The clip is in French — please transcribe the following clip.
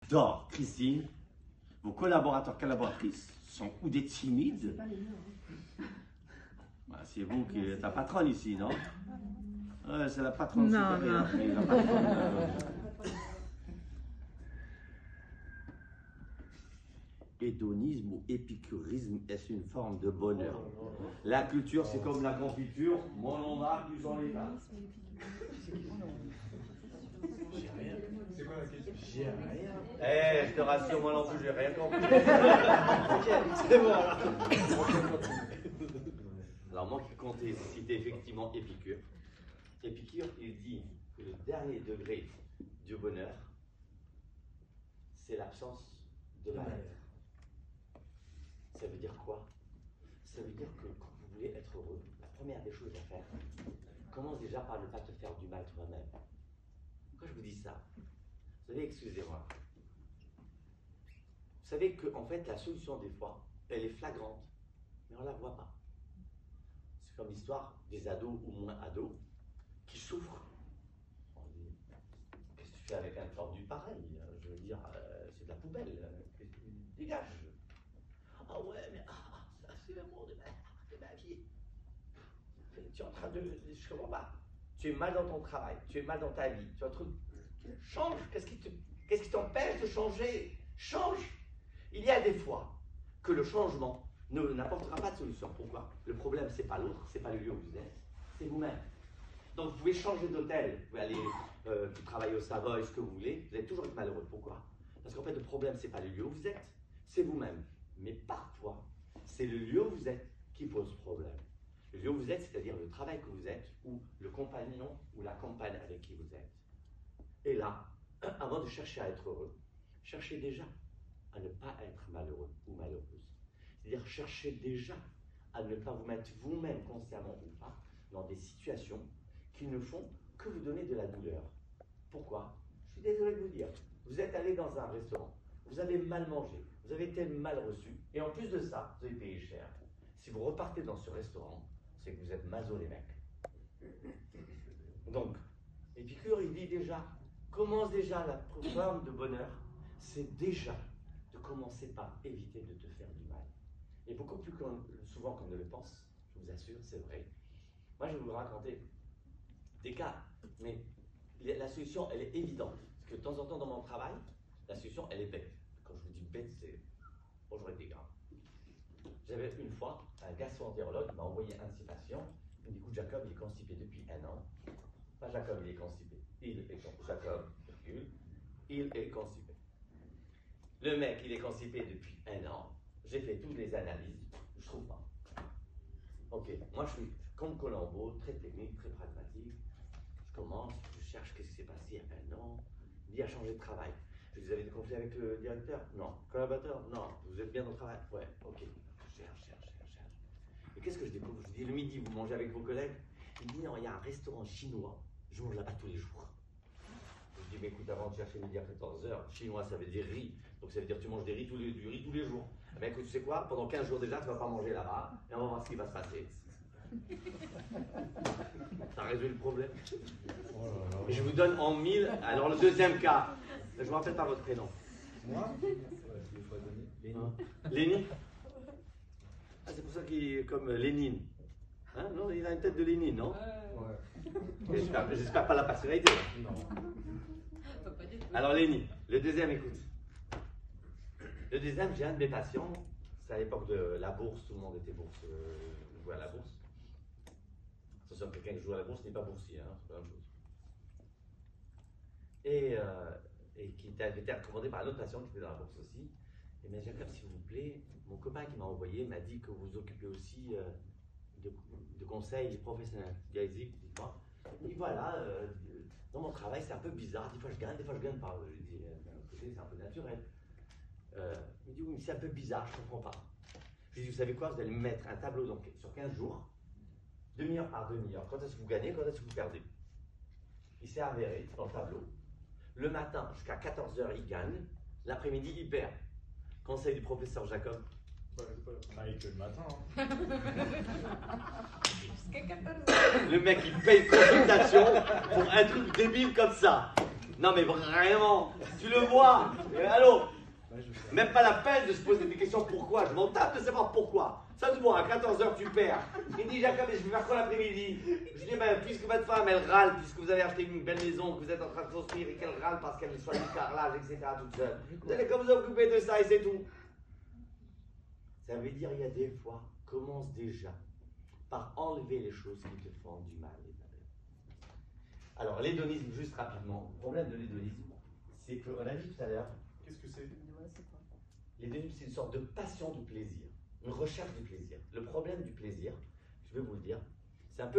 d'or. Christine, vos collaborateurs, collaboratrices sont ou des timides. C'est pas les miens. Bah, c'est vous qui êtes la patronne ici, non? Ouais, c'est la patronne Non, supérieure. non. Mais la patronne, Hédonisme ou épicurisme, est-ce une forme de bonheur? La culture, c'est comme la confiture. Mon nom marque, du sont les tas. J'ai rien. C'est quoi la question? J'ai rien. Eh, je te rassure, moi non plus, j'ai rien compris. C'est bon. Alors, moi qui comptais citer effectivement Épicure. Épicure, il dit que le dernier degré du bonheur, c'est l'absence de malheur. Ça veut dire quoi? Ça veut dire que quand vous voulez être heureux, la première des choses à faire, commence déjà par ne pas te faire du mal toi-même. Pourquoi je vous dis ça? Vous savez, excusez-moi. Vous savez qu'en fait, la solution des fois, elle est flagrante, mais on ne la voit pas. C'est comme l'histoire des ados ou moins ados qui souffrent. On dit, qu'est-ce que tu fais avec un tordu pareil? Je veux dire, c'est de la poubelle. Dégage. Ah ouais, mais ça c'est l'amour de ma vie. Tu es en train de... Je comprends pas. Tu es mal dans ton travail, tu es mal dans ta vie. Tu es en train de... Change. Qu'est-ce qui t'empêche de changer? Change. Il y a des fois que le changement n'apportera pas de solution. Pourquoi? Le problème, c'est pas l'autre, c'est pas le lieu où vous êtes, c'est vous-même. Donc vous pouvez changer d'hôtel, vous pouvez aller travailler au Savoy, ce que vous voulez, vous allez toujours être malheureux. Pourquoi? Parce qu'en fait, le problème, c'est pas le lieu où vous êtes, c'est vous-même. Mais parfois, c'est le lieu où vous êtes qui pose problème. Le lieu où vous êtes, c'est-à-dire le travail que vous êtes, ou le compagnon ou la compagne avec qui vous êtes. Et là, avant de chercher à être heureux, cherchez déjà à ne pas être malheureux ou malheureuse. C'est-à-dire cherchez déjà à ne pas vous mettre vous-même, consciemment ou pas, dans des situations qui ne font que vous donner de la douleur. Pourquoi? Je suis désolé de vous dire, vous êtes allé dans un restaurant, vous avez mal mangé, vous avez été mal reçu, et en plus de ça, vous avez payé cher. Si vous repartez dans ce restaurant, c'est que vous êtes maso les mecs. Donc, Épicure, il dit déjà, commence déjà la forme de bonheur, c'est déjà de commencer par éviter de te faire du mal. Et beaucoup plus souvent qu'on ne le pense, je vous assure, c'est vrai. Moi, je vais vous raconter des cas, mais la solution, elle est évidente. Parce que de temps en temps, dans mon travail, la solution, elle est bête. Quand je vous dis bête, c'est bonjour et des gars. J'avais une fois un gastro-entérologue qui m'a envoyé un de ses patients. Il me dit, écoute, Jacob, il est constipé depuis 1 an. Pas Jacob, il est constipé. Il est Jacob, il est constipé. Le mec, il est constipé depuis 1 an. J'ai fait toutes les analyses. Je trouve pas. Ok, moi je suis comme Colombo, très technique, très pragmatique. Je commence, je cherche qu'est-ce qui s'est passé il y a 1 an. Il a changé de travail. Je dis, vous avez des conflits avec le directeur? Non. Collaborateur? Non. Vous êtes bien dans le travail? Ouais, ok. Je cherche. Et qu'est-ce que je découvre? Je dis, le midi, vous mangez avec vos collègues? Il dit, non, il y a un restaurant chinois. Je mange là-bas tous les jours. Je dis, mais écoute, avant de chercher midi à 14h, chinois, ça veut dire riz. Donc ça veut dire que tu manges du riz tous les jours. Mais écoute, tu sais quoi? Pendant 15 jours déjà, tu ne vas pas manger là-bas. Et on va voir ce qui va se passer. Ça résout le problème. Et je vous donne en 1000. Alors le deuxième cas, je ne me rappelle pas votre prénom. Moi? Lénine. Lénine? Ah, c'est pour ça qu'il est comme Lénine. Hein? Non, il a une tête de Lénine, non? Ouais. J'espère pas la personnalité. Non. Alors Lénine, le deuxième, écoute. Le deuxième, j'ai un de mes patients, c'est à l'époque de la bourse, tout le monde était jouait à la bourse. Attention, quelqu'un qui joue à la bourse n'est pas boursier, hein, c'est pas la même chose. Et qui était recommandé par un autre patient qui était dans la bourse aussi. Et bien Jacob, s'il vous plaît, mon copain qui m'a envoyé m'a dit que vous vous occupez aussi de conseils professionnels. Gaïzik, dites-moi. Et voilà, dans mon travail, c'est un peu bizarre. Des fois, je gagne pas. Je dis, d'un côté, c'est un peu naturel. Il me dit, oui, mais c'est un peu bizarre, je ne comprends pas. Je lui dis, vous savez quoi? Vous allez me mettre un tableau donc, sur 15 jours, demi-heure par demi-heure. Quand est-ce que vous gagnez, quand est-ce que vous perdez? Il s'est avéré dans le tableau. Le matin, jusqu'à 14h, il gagne. L'après-midi, il perd. Conseil du professeur Jacob. Pareil que le matin. Jusqu'à 14h. Le mec, il paye consultation pour un truc débile comme ça. Non mais vraiment, tu le vois. Allô, même pas la peine de se poser des questions pourquoi. Je m'en tape de savoir pourquoi. Ça te voit, à 14h tu perds. Il dit Jacob, je vais faire quoi l'après-midi? Je dis ben, puisque votre femme elle râle, puisque vous avez acheté une belle maison, que vous êtes en train de construire et qu'elle râle parce qu'elle soit du carrelage, etc. toute seule. Vous allez comme vous occuper de ça et c'est tout. Ça veut dire il y a des fois, commence déjà par enlever les choses qui te font du mal. Alors l'hédonisme, juste rapidement. Le problème de l'hédonisme, c'est qu'on a dit tout à l'heure. Qu'est-ce que c'est? L'hédonisme, c'est une sorte de passion du plaisir, une recherche du plaisir. Le problème du plaisir, je vais vous le dire, c'est un peu